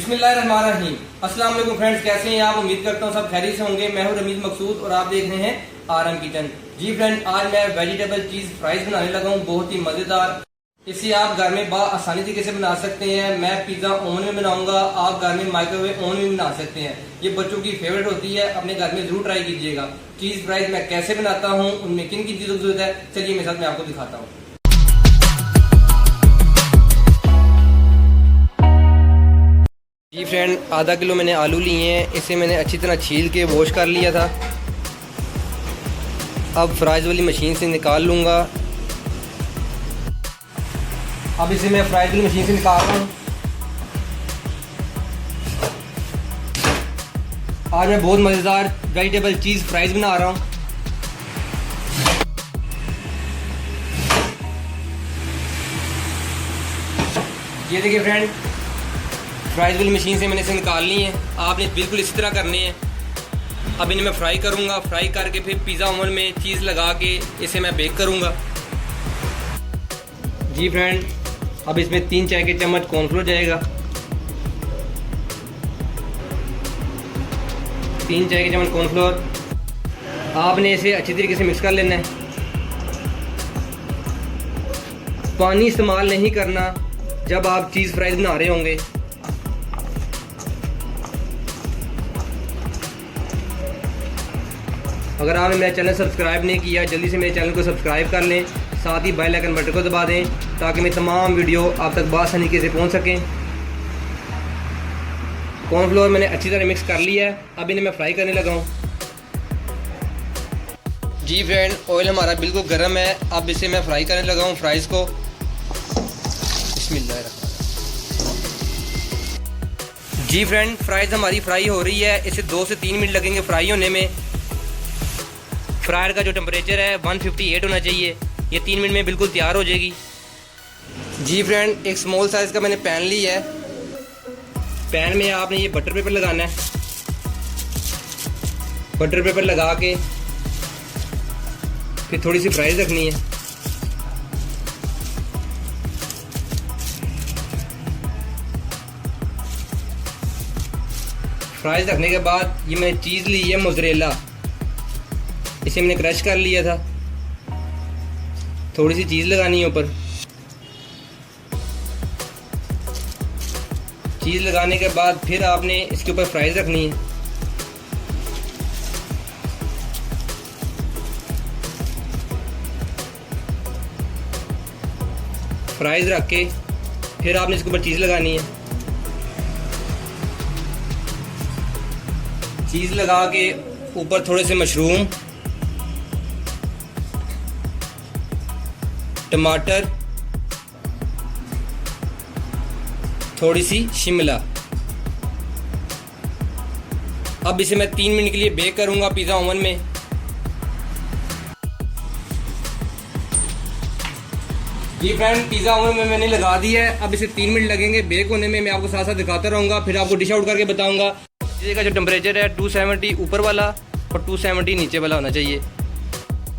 बिस्मिल्लाहिर्रहमानिर्रहीम। अस्सलाम वालेकुम फ्रेंड्स, कैसे हैं आप? उम्मीद करता हूँ सब खैरियत से होंगे। मैं हूँ रमीज मकसूद और आप देख रहे हैं आरएम किचन। जी फ्रेंड, आज मैं वेजिटेबल चीज फ्राइज बनाने लगा हूँ, बहुत ही मजेदार। इसे आप घर में आसानी तरीके से बना सकते हैं। मैं पिज्जा ओवन में बनाऊंगा, आप घर में माइक्रोवेव ओवन में बना सकते हैं। ये बच्चों की फेवरेट होती है, अपने घर में जरूर ट्राई कीजिएगा। चीज फ्राइज मैं कैसे बनाता हूँ, उनमें किन किन चीजों की जरूरत है, चलिए मेरे साथ मैं आपको दिखाता हूँ। जी फ्रेंड, आधा किलो मैंने आलू लिए हैं। इसे मैंने अच्छी तरह छील के वॉश कर लिया था। अब फ्राइज वाली मशीन से निकाल लूँगा। अब इसे मैं फ्राइज वाली मशीन से निकाल रहा हूँ। आज मैं बहुत मज़ेदार वेजिटेबल चीज़ फ्राइज बना रहा हूँ। ये देखिए फ्रेंड, फ्राइज वाली मशीन से मैंने इसे निकाल ली है। आपने बिल्कुल इसी तरह करने हैं। अब इन्हें मैं फ्राई करूँगा। फ्राई करके फिर पिज़्ज़ा ओवन में चीज़ लगा के इसे मैं बेक करूँगा। जी फ्रेंड, अब इसमें 3 चाय के चम्मच कॉर्नफ्लोर जाएगा। 3 चाय के चम्मच कॉर्नफ्लोर। आपने इसे अच्छी तरीके से मिक्स कर लेना है। पानी इस्तेमाल नहीं करना जब आप चीज़ फ्राइज बना रहे होंगे। अगर आपने मेरा चैनल सब्सक्राइब नहीं किया, जल्दी से मेरे चैनल को सब्सक्राइब कर लें। साथ ही बेल आइकन बटन को दबा दें ताकि मेरी तमाम वीडियो आप तक आसानी से पहुंच सकें। कॉर्नफ्लोर मैंने अच्छी तरह मिक्स कर लिया है। अब इन्हें मैं फ्राई करने लगा हूं। जी फ्रेंड, ऑयल हमारा बिल्कुल गर्म है। अब इसे मैं फ्राई करने लगा हूं, फ्राइज़ को। बिस्मिल्लाह। जी फ्रेंड, फ्राइज़ हमारी फ्राई हो रही है। इसे 2 से 3 मिनट लगेंगे फ्राई होने में। फ्रायर का जो टेम्परेचर है 158 होना चाहिए। ये 3 मिनट में बिल्कुल तैयार हो जाएगी। जी फ्रेंड, एक स्मॉल साइज़ का मैंने पैन लिया है। पैन में आपने ये बटर पेपर लगाना है। बटर पेपर लगा के फिर थोड़ी सी फ्राइज रखनी है। फ्राइज रखने के बाद ये मैंने चीज़ ली है मोज़रेला। इसे मैंने क्रश कर लिया था। थोड़ी सी चीज़ लगानी है ऊपर। चीज़ लगाने के बाद फिर आपने इसके ऊपर फ्राइज़ रखनी है। फ्राइज़ रख के फिर आपने इसके ऊपर चीज़ लगानी है। चीज़ लगा के ऊपर थोड़े से मशरूम, टमाटर, थोड़ी सी शिमला। अब इसे मैं 3 मिनट के लिए बेक करूंगा पिज़्ज़ा ओवन में। जी फ्रेंड, पिज़्ज़ा ओवन में मैंने लगा दी है। अब इसे 3 मिनट लगेंगे बेक होने में। मैं आपको साथ साथ दिखाता रहूँगा, फिर आपको डिश आउट करके बताऊँगा। पिज़्ज़े का जो टेम्परेचर है 270 ऊपर वाला और 270 नीचे वाला होना चाहिए।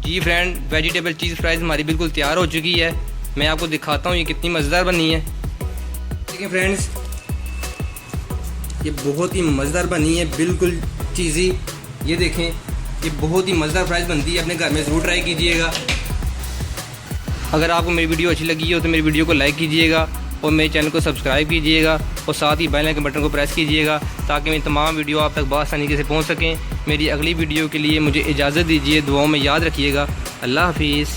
जी फ्रेंड, वेजिटेबल चीज़ फ्राइज़ हमारी बिल्कुल तैयार हो चुकी है। मैं आपको दिखाता हूँ ये कितनी मज़ेदार बनी है। देखिए फ्रेंड्स, ये बहुत ही मज़ेदार बनी है, बिल्कुल चीज़ी। ये देखें, ये बहुत ही मज़ेदार फ्राइज़ बनती है। अपने घर में ज़रूर ट्राई कीजिएगा। अगर आपको मेरी वीडियो अच्छी लगी हो तो मेरी वीडियो को लाइक कीजिएगा और मेरे चैनल को सब्सक्राइब कीजिएगा और साथ ही बेल आइकन बटन को प्रेस कीजिएगा ताकि मेरी तमाम वीडियो आप तक आसानी से पहुंच सकें। मेरी अगली वीडियो के लिए मुझे इजाज़त दीजिए। दुआओं में याद रखिएगा। अल्लाह हाफिज़।